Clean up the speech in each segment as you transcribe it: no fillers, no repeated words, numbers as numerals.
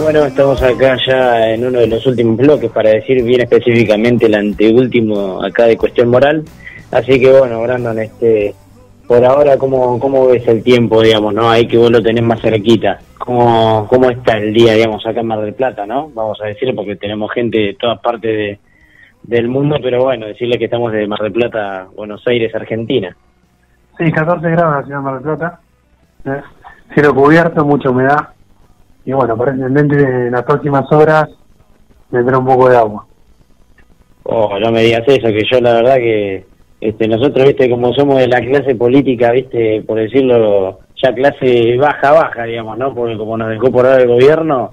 Bueno, estamos acá ya en uno de los últimos bloques para decir bien específicamente el anteúltimo acá de Cuestión Moral. Así que bueno, Brandon, por ahora, ¿cómo ves el tiempo, digamos, no? Ahí que vos lo tenés más cerquita. ¿Cómo está el día, digamos, acá en Mar del Plata, no? Vamos a decirlo porque tenemos gente de todas partes del mundo, pero bueno, decirle que estamos de Mar del Plata, Buenos Aires, Argentina. Sí, 14 grados en la ciudad de Mar del Plata. Cielo cubierto, mucha humedad. Y bueno, aparentemente en las próximas horas vendrá un poco de agua. Oh, no me digas eso, que yo la verdad que nosotros, viste, como somos de la clase política, viste, por decirlo, ya clase baja, digamos, ¿no? Porque como nos dejó por ahora el gobierno,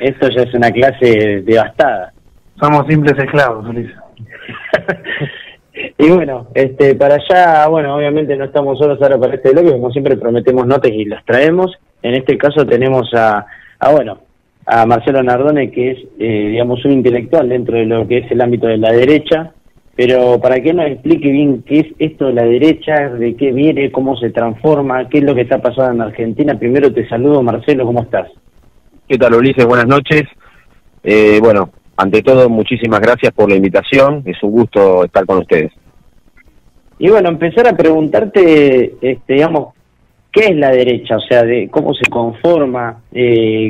esto ya es una clase devastada. Somos simples esclavos, Ulises. Y bueno, para allá, bueno, obviamente no estamos solos ahora para este bloque, como siempre prometemos notas y las traemos. En este caso tenemos a Marcelo Nardone, que es, digamos, un intelectual dentro de lo que es el ámbito de la derecha, pero para que nos explique bien qué es esto de la derecha, de qué viene, cómo se transforma, qué es lo que está pasando en Argentina. Primero te saludo, Marcelo, ¿cómo estás? ¿Qué tal, Ulises? Buenas noches. Bueno, ante todo, muchísimas gracias por la invitación, es un gusto estar con ustedes. Y bueno, empezar a preguntarte, digamos, ¿qué es la derecha? O sea, de cómo se conforma,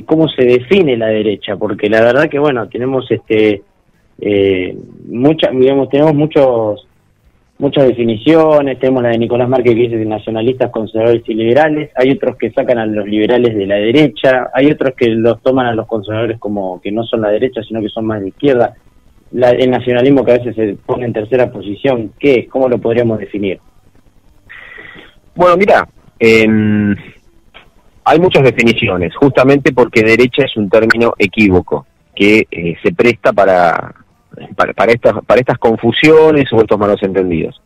cómo se define la derecha, porque la verdad que bueno, tenemos muchas definiciones. Tenemos la de Nicolás Márquez, que dice de nacionalistas, conservadores y liberales. Hay otros que sacan a los liberales de la derecha, hay otros que los toman a los conservadores como que no son la derecha, sino que son más de izquierda. El nacionalismo que a veces se pone en tercera posición, ¿qué es? ¿Cómo lo podríamos definir? Bueno, mira, hay muchas definiciones, justamente porque derecha es un término equívoco, que se presta para estas confusiones o estos malos entendidos.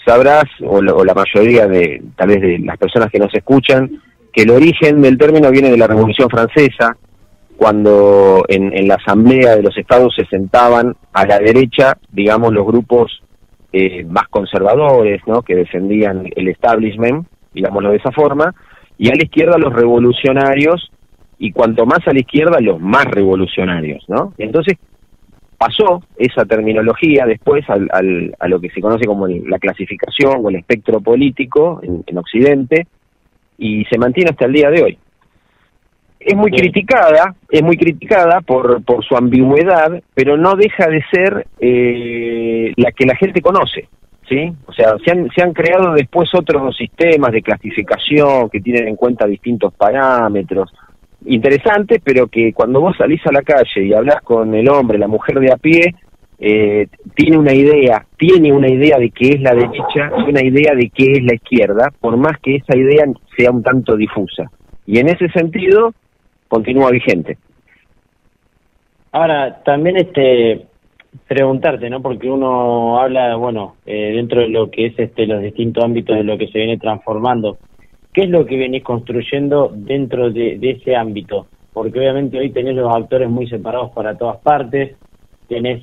Sabrás, o la mayoría tal vez de las personas que nos escuchan, que el origen del término viene de la Revolución Francesa, cuando en la Asamblea de los Estados se sentaban a la derecha, digamos, los grupos más conservadores, ¿no?, que defendían el establishment, digámoslo de esa forma, y a la izquierda los revolucionarios, y cuanto más a la izquierda los más revolucionarios, ¿no? Entonces pasó esa terminología después a lo que se conoce como la clasificación o el espectro político en Occidente, y se mantiene hasta el día de hoy. Es muy criticada por su ambigüedad, pero no deja de ser la que la gente conoce, ¿sí? O sea, se han creado después otros sistemas de clasificación que tienen en cuenta distintos parámetros interesantes, pero que cuando vos salís a la calle y hablas con el hombre, la mujer de a pie, tiene una idea de qué es la derecha y una idea de qué es la izquierda, por más que esa idea sea un tanto difusa. Y en ese sentido continúa vigente. Ahora, también preguntarte, ¿no? Porque uno habla, bueno, dentro de lo que es los distintos ámbitos de lo que se viene transformando. ¿Qué es lo que venís construyendo dentro de ese ámbito? Porque obviamente hoy tenés los actores muy separados para todas partes. Tenés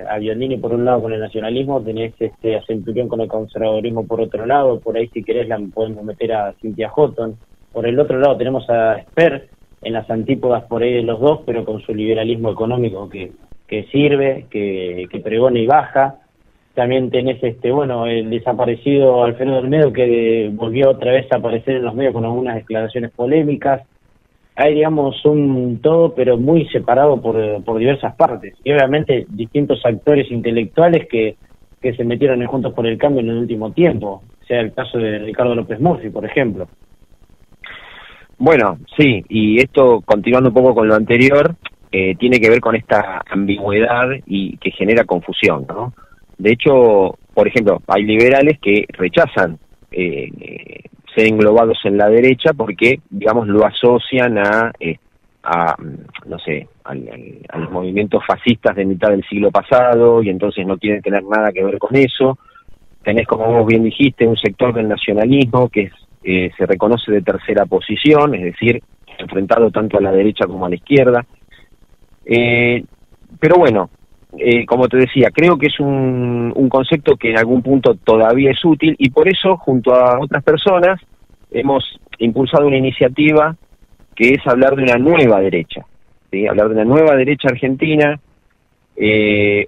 a Biondini por un lado con el nacionalismo, tenés a Centurión con el conservadurismo por otro lado. Por ahí, si querés, la podemos meter a Cynthia Houghton. Por el otro lado tenemos a Esper en las antípodas por ahí de los dos, pero con su liberalismo económico que sirve, que pregona y baja. También tenés el desaparecido Alfredo Olmedo, que volvió otra vez a aparecer en los medios con algunas declaraciones polémicas. Hay, digamos, un todo, pero muy separado por diversas partes. Y obviamente distintos actores intelectuales que se metieron en Juntos por el Cambio en el último tiempo. Sea el caso de Ricardo López Murphy, por ejemplo. Bueno, sí, y esto, continuando un poco con lo anterior, tiene que ver con esta ambigüedad y que genera confusión, ¿no? De hecho, por ejemplo, hay liberales que rechazan ser englobados en la derecha porque, digamos, lo asocian a no sé, a los movimientos fascistas de mitad del siglo pasado, y entonces no quieren tener nada que ver con eso. Tenés, como vos bien dijiste, un sector del nacionalismo que se reconoce de tercera posición, es decir, enfrentado tanto a la derecha como a la izquierda. Pero bueno, como te decía, creo que es un concepto que en algún punto todavía es útil, y por eso, junto a otras personas, hemos impulsado una iniciativa que es hablar de una nueva derecha, ¿sí? Hablar de una nueva derecha argentina,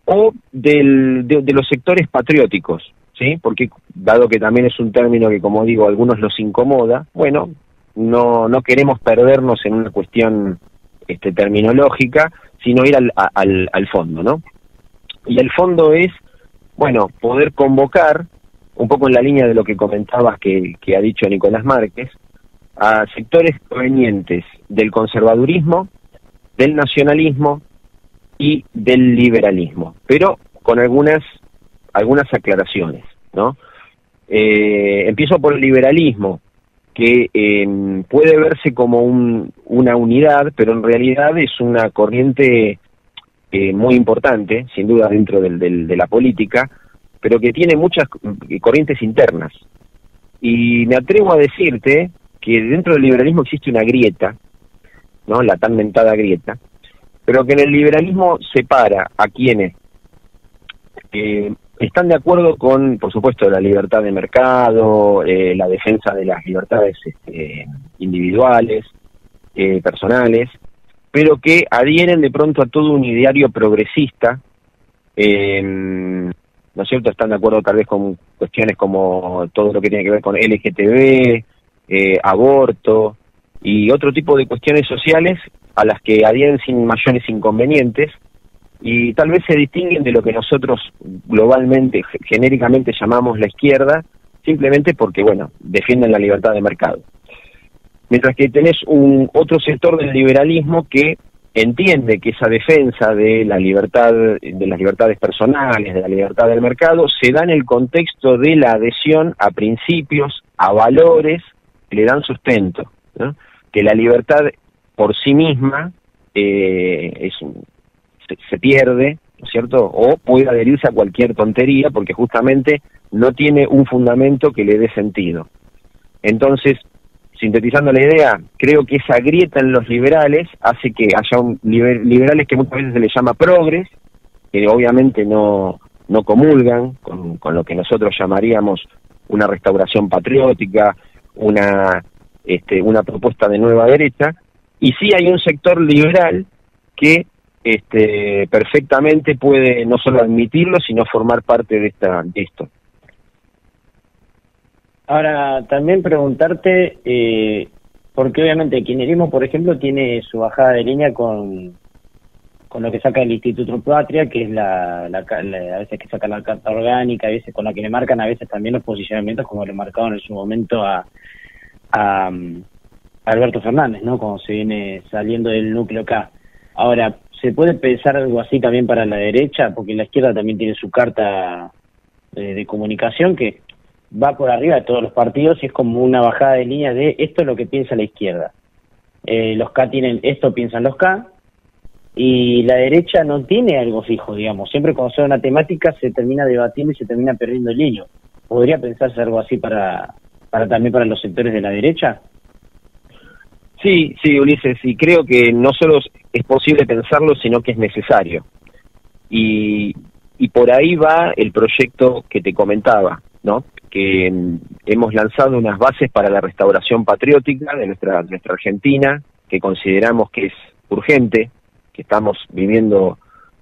o de los sectores patrióticos, ¿sí? Porque dado que también es un término que, como digo, a algunos los incomoda, bueno, no queremos perdernos en una cuestión terminológica, sino ir al fondo, ¿no? Y el fondo es, bueno, poder convocar, un poco en la línea de lo que comentabas que ha dicho Nicolás Márquez, a sectores provenientes del conservadurismo, del nacionalismo y del liberalismo, pero con algunas aclaraciones, ¿no? Empiezo por el liberalismo, que puede verse como una unidad, pero en realidad es una corriente muy importante, sin duda dentro de la política, pero que tiene muchas corrientes internas. Y me atrevo a decirte que dentro del liberalismo existe una grieta, ¿no? La tan mentada grieta, pero que en el liberalismo separa a quienes están de acuerdo con, por supuesto, la libertad de mercado, la defensa de las libertades individuales, personales, pero que adhieren de pronto a todo un ideario progresista, ¿no es cierto? Están de acuerdo tal vez con cuestiones como todo lo que tiene que ver con LGTB, aborto y otro tipo de cuestiones sociales a las que adhieren sin mayores inconvenientes, y tal vez se distinguen de lo que nosotros globalmente, genéricamente llamamos la izquierda, simplemente porque, bueno, defienden la libertad de mercado. Mientras que tenés otro sector del liberalismo que entiende que esa defensa de la libertad, de las libertades personales, de la libertad del mercado, se da en el contexto de la adhesión a principios, a valores que le dan sustento, ¿no? Que la libertad por sí misma se pierde, ¿no es cierto? O puede adherirse a cualquier tontería porque justamente no tiene un fundamento que le dé sentido. Entonces, sintetizando la idea, creo que esa grieta en los liberales hace que haya liberales que muchas veces se les llama progres, que obviamente no comulgan con lo que nosotros llamaríamos una restauración patriótica, una propuesta de nueva derecha, y sí hay un sector liberal que perfectamente puede no solo admitirlo, sino formar parte de esto. Ahora, también preguntarte, porque obviamente el kirchnerismo, por ejemplo, tiene su bajada de línea con lo que saca el Instituto Patria, que es a veces que saca la carta orgánica, a veces con la que le marcan a veces también los posicionamientos, como le marcaron en su momento a Alberto Fernández, ¿no? Cuando se viene saliendo del núcleo K. Ahora, ¿se puede pensar algo así también para la derecha? Porque la izquierda también tiene su carta de comunicación que va por arriba de todos los partidos y es como una bajada de línea de esto es lo que piensa la izquierda. Los K tienen esto, piensan los K, y la derecha no tiene algo fijo, digamos. Siempre cuando se da una temática se termina debatiendo y se termina perdiendo el hilo. ¿Podría pensarse algo así también para los sectores de la derecha? Sí, Ulises, y creo que no solo es posible pensarlo, sino que es necesario. Y por ahí va el proyecto que te comentaba, ¿no? Que hemos lanzado unas bases para la restauración patriótica de nuestra Argentina, que consideramos que es urgente, que estamos viviendo,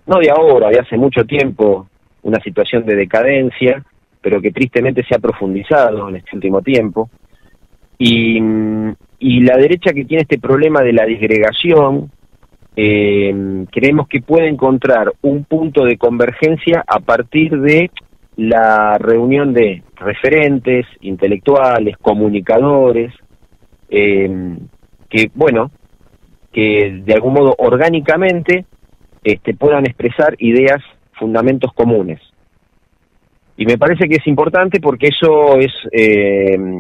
no de ahora, de hace mucho tiempo, una situación de decadencia, pero que tristemente se ha profundizado en este último tiempo. Y la derecha, que tiene este problema de la disgregación, creemos que puede encontrar un punto de convergencia a partir de la reunión de referentes, intelectuales, comunicadores, que de algún modo orgánicamente puedan expresar ideas, fundamentos comunes. Y me parece que es importante porque eso es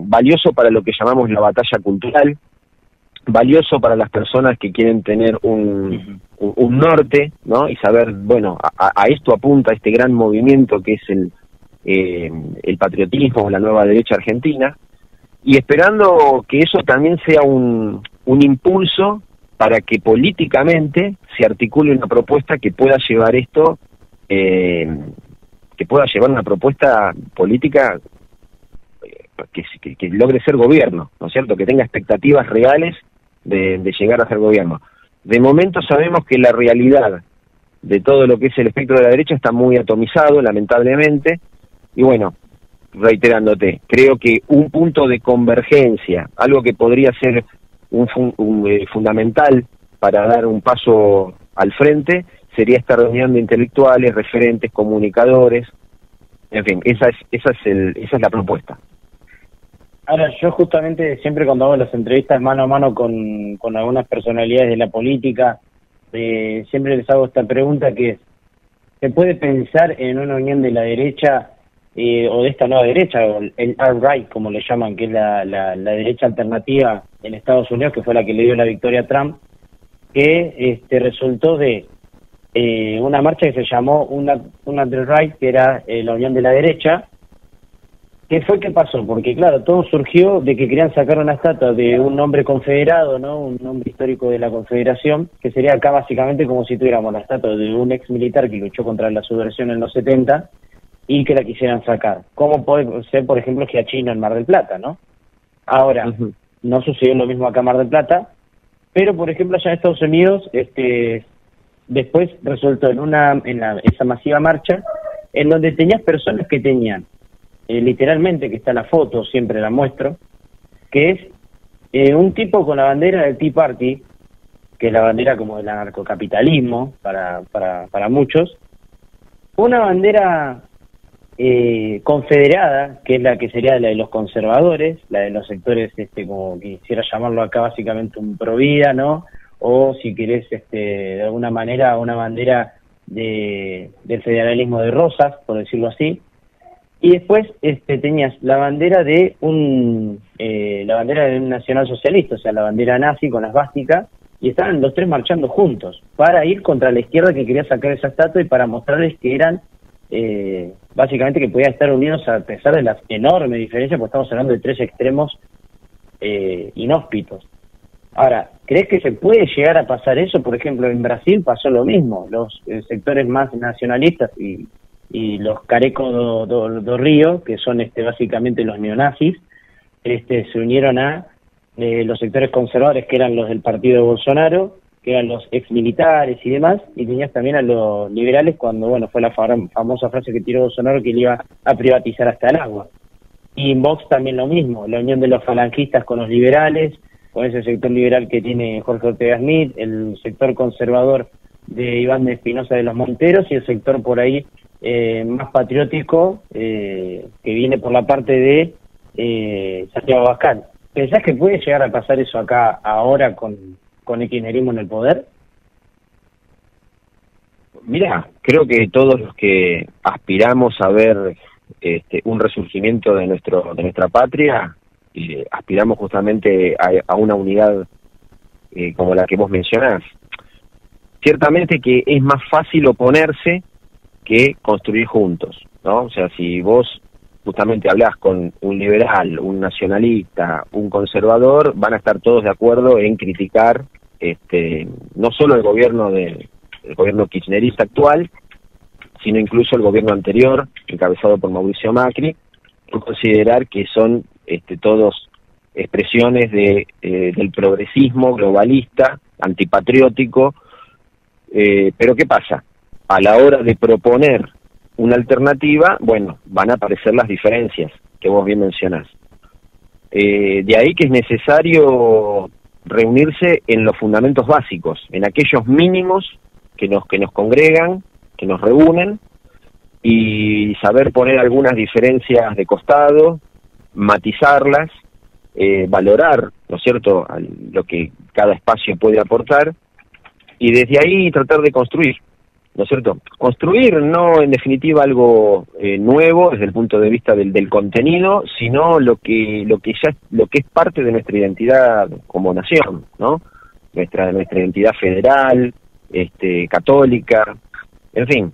valioso para lo que llamamos la batalla cultural, valioso para las personas que quieren tener un norte, ¿no? Y saber, bueno, a esto apunta este gran movimiento que es el patriotismo, la nueva derecha argentina, y esperando que eso también sea un impulso para que políticamente se articule una propuesta que pueda llevar esto, que pueda llevar una propuesta política que logre ser gobierno, ¿no es cierto? Que tenga expectativas reales de llegar a ser gobierno. De momento sabemos que la realidad de todo lo que es el espectro de la derecha está muy atomizado, lamentablemente, y bueno, reiterándote, creo que un punto de convergencia, algo que podría ser fundamental para dar un paso al frente, sería esta reunión de intelectuales, referentes, comunicadores, en fin, esa es la propuesta. Ahora, yo justamente siempre cuando hago las entrevistas mano a mano con algunas personalidades de la política, siempre les hago esta pregunta que es, ¿se puede pensar en una unión de la derecha o de esta nueva derecha, o el alt-right, como le llaman, que es la derecha alternativa en Estados Unidos, que fue la que le dio la victoria a Trump, que resultó de una marcha que se llamó una alt-right, que era la unión de la derecha? ¿Qué fue que pasó? Porque claro, todo surgió de que querían sacar una estatua de un hombre confederado, ¿no? Un nombre histórico de la Confederación, que sería acá básicamente como si tuviéramos la estatua de un ex militar que luchó contra la subversión en los 70 y que la quisieran sacar. ¿Cómo puede ser, por ejemplo, que a China en Mar del Plata, ¿no? Ahora, no sucedió lo mismo acá en Mar del Plata, pero por ejemplo allá en Estados Unidos, después resultó en esa masiva marcha, en donde tenías personas que tenían literalmente, que está la foto, siempre la muestro, que es un tipo con la bandera del Tea Party, que es la bandera como del anarcocapitalismo para muchos, una bandera confederada, que es la que sería la de los conservadores, la de los sectores, como quisiera llamarlo acá, básicamente un provida, ¿no? O si querés, de alguna manera, una bandera del federalismo de rosas, por decirlo así. Y después tenías la bandera de un nacionalsocialista, o sea, la bandera nazi con la esvástica, y estaban los tres marchando juntos para ir contra la izquierda que quería sacar esa estatua y para mostrarles que eran, básicamente, que podían estar unidos a pesar de las enormes diferencias, porque estamos hablando de tres extremos inhóspitos. Ahora, ¿crees que se puede llegar a pasar eso? Por ejemplo, en Brasil pasó lo mismo, los sectores más nacionalistas y los carecos do Rio, que son básicamente los neonazis, se unieron a los sectores conservadores, que eran los del partido de Bolsonaro, que eran los exmilitares y demás, y tenías también a los liberales cuando, bueno, fue la famosa frase que tiró Bolsonaro, que le iba a privatizar hasta el agua. Y en Vox también lo mismo, la unión de los falangistas con los liberales, con ese sector liberal que tiene Jorge Ortega Smith, el sector conservador de Iván de Espinosa de los Monteros, y el sector por ahí más patriótico, que viene por la parte de Santiago Abascal. ¿Pensás que puede llegar a pasar eso acá ahora con el kirchnerismo en el poder? Mira, creo que todos los que aspiramos a ver un resurgimiento de nuestra patria, aspiramos justamente a una unidad como la que vos mencionás. Ciertamente que es más fácil oponerse que construir juntos, ¿no? O sea, si vos justamente hablás con un liberal, un nacionalista, un conservador, van a estar todos de acuerdo en criticar no solo el gobierno kirchnerista actual, sino incluso el gobierno anterior, encabezado por Mauricio Macri, por considerar que son todos expresiones del progresismo globalista, antipatriótico. Pero ¿qué pasa? A la hora de proponer una alternativa, bueno, van a aparecer las diferencias que vos bien mencionás. De ahí que es necesario reunirse en los fundamentos básicos, en aquellos mínimos que nos congregan, que nos reúnen, y saber poner algunas diferencias de costado, matizarlas, valorar, ¿no es cierto?, lo que cada espacio puede aportar, y desde ahí tratar de construir, ¿no es cierto? Construir no en definitiva algo nuevo desde el punto de vista del contenido, sino lo que es parte de nuestra identidad como nación, ¿no? Nuestra identidad federal, católica, en fin,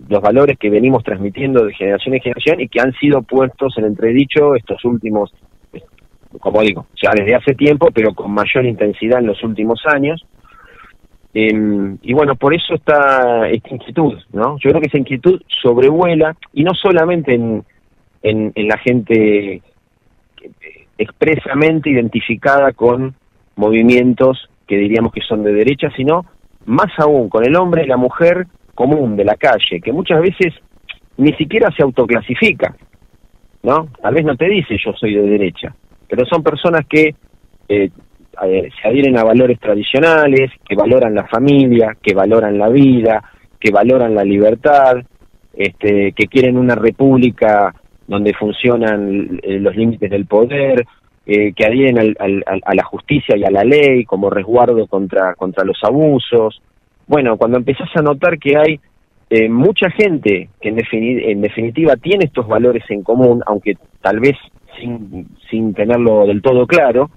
los valores que venimos transmitiendo de generación en generación y que han sido puestos en entredicho estos últimos, como digo, ya desde hace tiempo, pero con mayor intensidad en los últimos años. Y bueno, por eso está esta inquietud, ¿no? Yo creo que esa inquietud sobrevuela, y no solamente en la gente expresamente identificada con movimientos que diríamos que son de derecha, sino más aún con el hombre y la mujer común de la calle, que muchas veces ni siquiera se autoclasifica, ¿no? Tal vez no te dice yo soy de derecha, pero son personas que se adhieren a valores tradicionales, que valoran la familia, que valoran la vida, que valoran la libertad, que quieren una república donde funcionan los límites del poder, que adhieren a la justicia y a la ley como resguardo contra los abusos. Bueno, cuando empezás a notar que hay mucha gente que en definitiva tiene estos valores en común, aunque tal vez sin tenerlo del todo claro,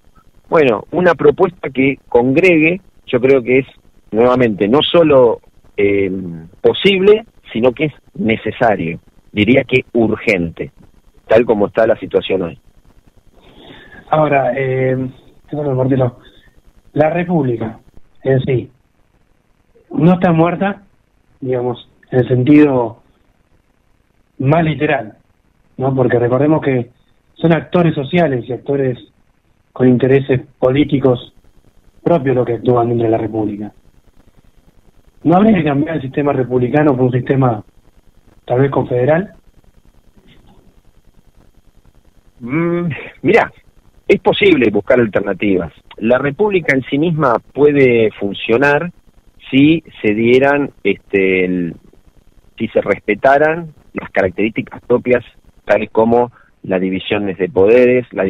bueno, una propuesta que congregue, yo creo que es, nuevamente, no solo posible, sino que es necesario, diría que urgente, tal como está la situación hoy. Ahora, bueno, Martino, la República en sí no está muerta, digamos, en el sentido más literal, ¿no? Porque recordemos que son actores sociales y actores con intereses políticos propios los que actúan dentro de la República. ¿No habría que cambiar el sistema republicano por un sistema tal vez confederal? Mirá, es posible buscar alternativas. La República en sí misma puede funcionar si se dieran, si se respetaran las características propias, tales como la división de poderes, la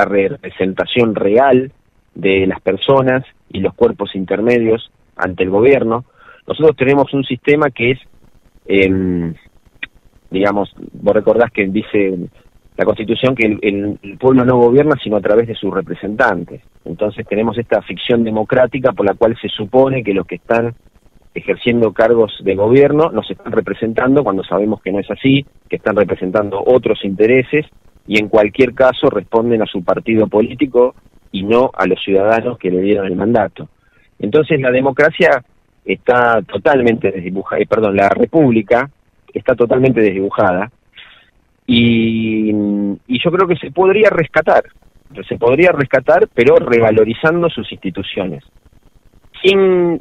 representación real de las personas y los cuerpos intermedios ante el gobierno. Nosotros tenemos un sistema que es, digamos, vos recordás que dice la Constitución que el pueblo no gobierna sino a través de sus representantes. Entonces tenemos esta ficción democrática por la cual se supone que los que están ejerciendo cargos de gobierno nos están representando, cuando sabemos que no es así, que están representando otros intereses y en cualquier caso responden a su partido político y no a los ciudadanos que le dieron el mandato. Entonces la democracia está totalmente desdibujada, la República está totalmente desdibujada y yo creo que se podría rescatar, pero revalorizando sus instituciones, sin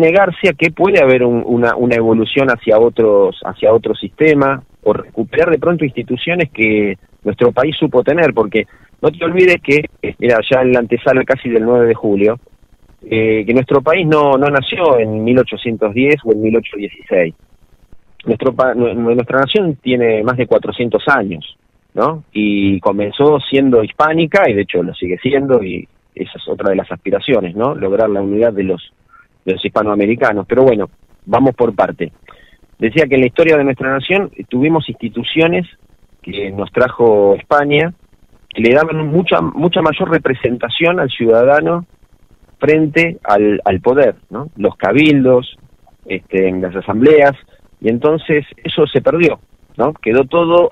negarse a que puede haber una evolución hacia otro sistema, o recuperar de pronto instituciones que nuestro país supo tener, porque no te olvides que, mira, ya en la antesala casi del 9 de julio, que nuestro país no nació en 1810 o en 1816. Nuestra nación tiene más de 400 años, ¿no? Y comenzó siendo hispánica, y de hecho lo sigue siendo, y esa es otra de las aspiraciones, ¿no? Lograr la unidad de los hispanoamericanos. Pero bueno, vamos por parte. Decía que en la historia de nuestra nación tuvimos instituciones que nos trajo España, que le daban mucha mayor representación al ciudadano frente al poder, ¿no? Los cabildos, las asambleas, y entonces eso se perdió, ¿no? Quedó todo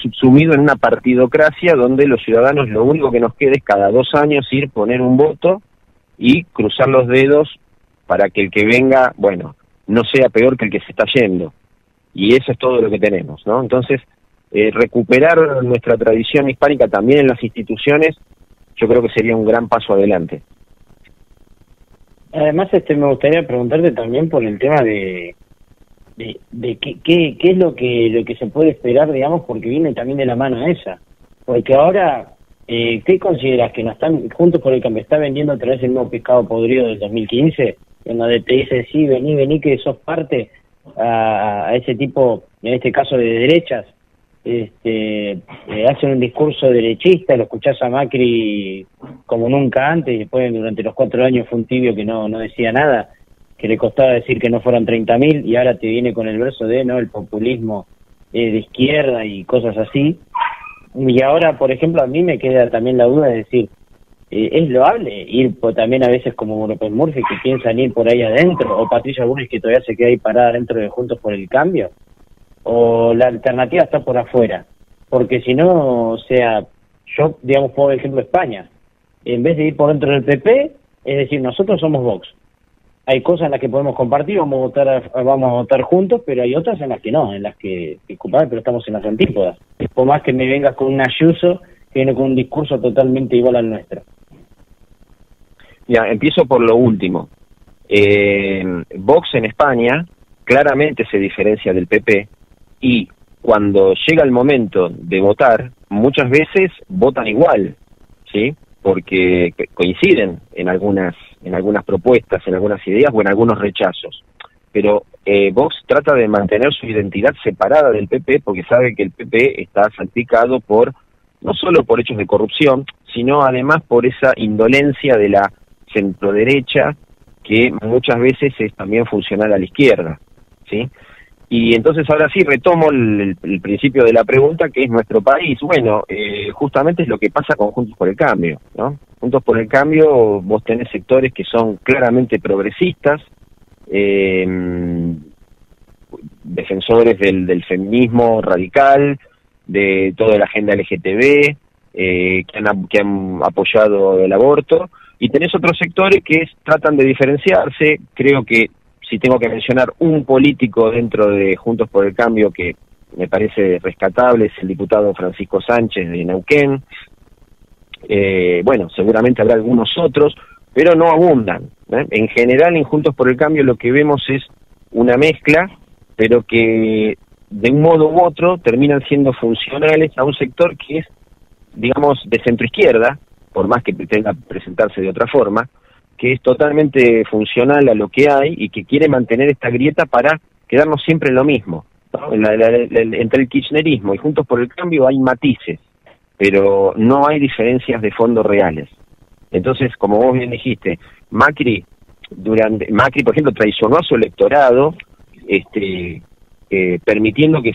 subsumido en una partidocracia donde los ciudadanos lo único que nos queda es cada 2 años ir, poner un voto y cruzar los dedos para que el que venga, bueno, no sea peor que el que se está yendo. Y eso es todo lo que tenemos, ¿no? Entonces, recuperar nuestra tradición hispánica también en las instituciones, yo creo que sería un gran paso adelante. Además, me gustaría preguntarte también por el tema de qué es lo que se puede esperar, digamos, porque viene también de la mano esa. Porque ahora, ¿qué consideras? ¿Que nos están, Juntos por el Cambio, está vendiendo otra vez el mismo pescado podrido del 2015? En donde te dice, sí, vení, que sos parte a ese tipo, en este caso de derechas, hacen un discurso derechista, lo escuchás a Macri como nunca antes, y después durante los 4 años fue un tibio que no decía nada, que le costaba decir que no fueran 30.000, y ahora te viene con el verso de, ¿no?, el populismo de izquierda y cosas así. Y ahora, por ejemplo, a mí me queda también la duda de decir, ¿es loable ir también a veces como López Murphy, que piensan ir por ahí adentro, o Patricia Bullrich, que todavía se queda ahí parada dentro de Juntos por el Cambio? ¿O la alternativa está por afuera? Porque si no, o sea, yo, digamos, por ejemplo, España, en vez de ir por dentro del PP, es decir, nosotros somos Vox. hay cosas en las que podemos compartir, vamos a votar juntos, pero hay otras en las que no, en las que, disculpame, pero estamos en las antípodas. Por más que me vengas con un Ayuso que viene con un discurso totalmente igual al nuestro. Ya, empiezo por lo último. Vox en España claramente se diferencia del PP, y cuando llega el momento de votar, muchas veces votan igual, ¿sí? Porque coinciden en algunas propuestas, en algunas ideas o en algunos rechazos. Pero Vox trata de mantener su identidad separada del PP, porque sabe que el PP está salpicado no solo por hechos de corrupción, sino además por esa indolencia de la centroderecha, que muchas veces es también funcional a la izquierda, ¿sí? Y entonces ahora sí retomo el principio de la pregunta, que es nuestro país. Bueno, justamente es lo que pasa con Juntos por el Cambio, ¿no? Juntos por el Cambio, vos tenés sectores que son claramente progresistas, defensores del feminismo radical, de toda la agenda LGTB, que han apoyado el aborto, y tenés otros sectores que tratan de diferenciarse. Creo que si tengo que mencionar un político dentro de Juntos por el Cambio que me parece rescatable, es el diputado Francisco Sánchez de Neuquén. Bueno, seguramente habrá algunos otros, pero no abundan, ¿eh? En general, en Juntos por el Cambio lo que vemos es una mezcla, pero que de un modo u otro terminan siendo funcionales a un sector que es, digamos, de centroizquierda, por más que pretenda presentarse de otra forma, que es totalmente funcional a lo que hay y que quiere mantener esta grieta para quedarnos siempre en lo mismo, ¿no? Entre el kirchnerismo y Juntos por el Cambio hay matices, pero no hay diferencias de fondo reales. Entonces, como vos bien dijiste, Macri, por ejemplo, traicionó a su electorado, permitiendo que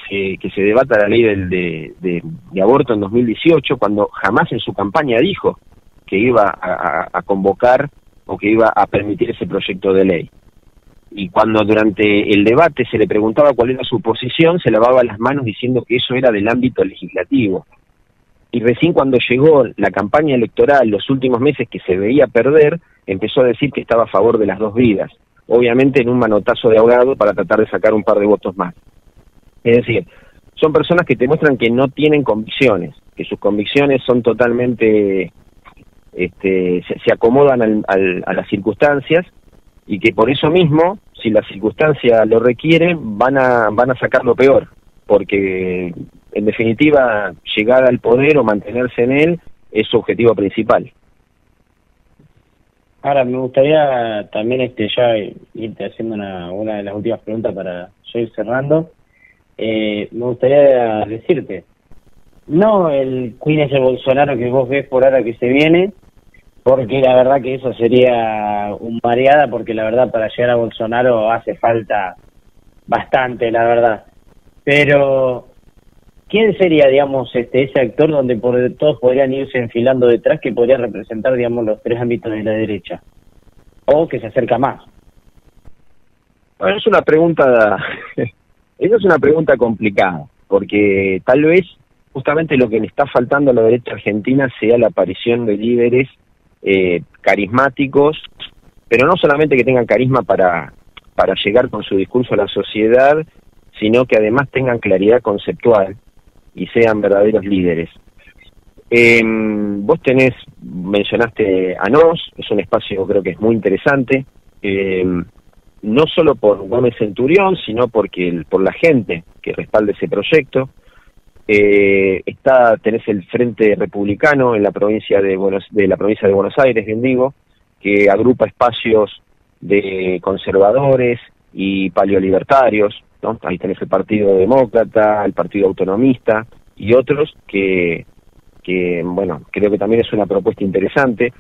se debata la ley de aborto en 2018, cuando jamás en su campaña dijo que iba a convocar o que iba a permitir ese proyecto de ley. Y cuando durante el debate se le preguntaba cuál era su posición, se lavaba las manos diciendo que eso era del ámbito legislativo. Y recién cuando llegó la campaña electoral, los últimos meses que se veía perder, empezó a decir que estaba a favor de las dos vidas, obviamente en un manotazo de ahogado para tratar de sacar un par de votos más. Es decir, son personas que te muestran que no tienen convicciones, que sus convicciones son totalmente, se acomodan a las circunstancias, y que por eso mismo, si la circunstancia lo requiere, van a sacar lo peor, porque en definitiva llegar al poder o mantenerse en él es su objetivo principal. Ahora me gustaría también ya irte haciendo una de las últimas preguntas para yo ir cerrando. Me gustaría decirte, no quién es el Bolsonaro que vos ves por ahora que se viene, porque la verdad que eso sería un mareada, porque la verdad para llegar a Bolsonaro hace falta bastante, la verdad. Pero ¿quién sería, digamos, ese actor donde todos podrían irse enfilando detrás, que podría representar, digamos, los tres ámbitos de la derecha? O que se acerca más. Bueno, es una pregunta, esa es una pregunta complicada, porque tal vez justamente lo que le está faltando a la derecha argentina sea la aparición de líderes carismáticos, pero no solamente que tengan carisma para llegar con su discurso a la sociedad, sino que además tengan claridad conceptual y sean verdaderos líderes. Vos mencionaste a NOS, es un espacio creo que es muy interesante, no solo por Gómez Centurión, sino por la gente que respalda ese proyecto. Tenés el Frente Republicano en la provincia de Buenos Aires, bien digo, que agrupa espacios de conservadores y paleolibertarios, ¿no? Ahí tenés el Partido Demócrata, el Partido Autonomista y otros que bueno, creo que también es una propuesta interesante.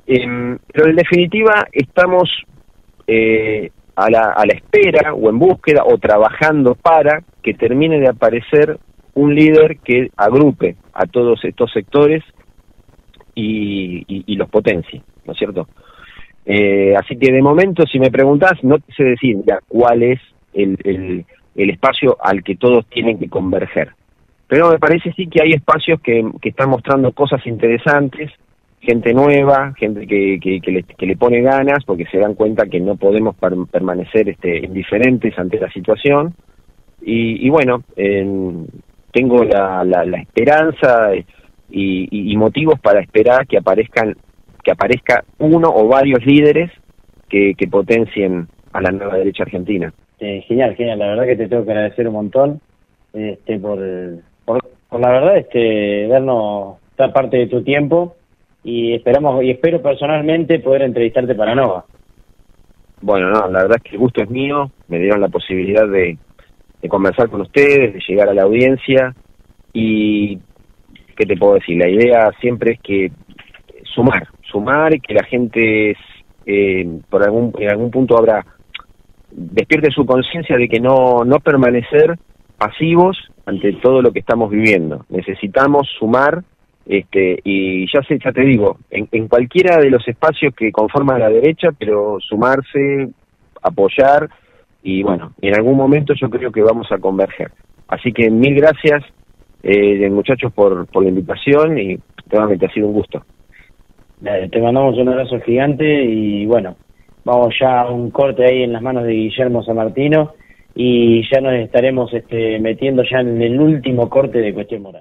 Pero en definitiva estamos a la espera o en búsqueda o trabajando para que termine de aparecer un líder que agrupe a todos estos sectores y los potencie, ¿no es cierto? Así que de momento, si me preguntás, no te sé decir ya cuál es el espacio al que todos tienen que converger. Pero me parece sí que hay espacios que están mostrando cosas interesantes, gente nueva, gente que le pone ganas, porque se dan cuenta que no podemos permanecer indiferentes ante la situación. Y bueno, tengo la esperanza y motivos para esperar que aparezca uno o varios líderes que potencien a la nueva derecha argentina. Genial, la verdad que te tengo que agradecer un montón por la verdad darnos esta parte de tu tiempo, y espero personalmente poder entrevistarte para Nova. Bueno, no, la verdad es que el gusto es mío, me dieron la posibilidad de conversar con ustedes, de llegar a la audiencia, y ¿qué te puedo decir? La idea siempre es que sumar y que la gente en algún punto despierte su conciencia de que no permanecer pasivos ante todo lo que estamos viviendo. Necesitamos sumar, y ya te digo, en cualquiera de los espacios que conforman la derecha, pero sumarse, apoyar, y bueno, en algún momento yo creo que vamos a converger. Así que 1000 gracias, muchachos, por la invitación, y realmente ha sido un gusto. Te mandamos un abrazo gigante, y bueno, vamos ya a un corte ahí en las manos de Guillermo Sammartino, y ya nos estaremos metiendo ya en el último corte de Cuestión Moral.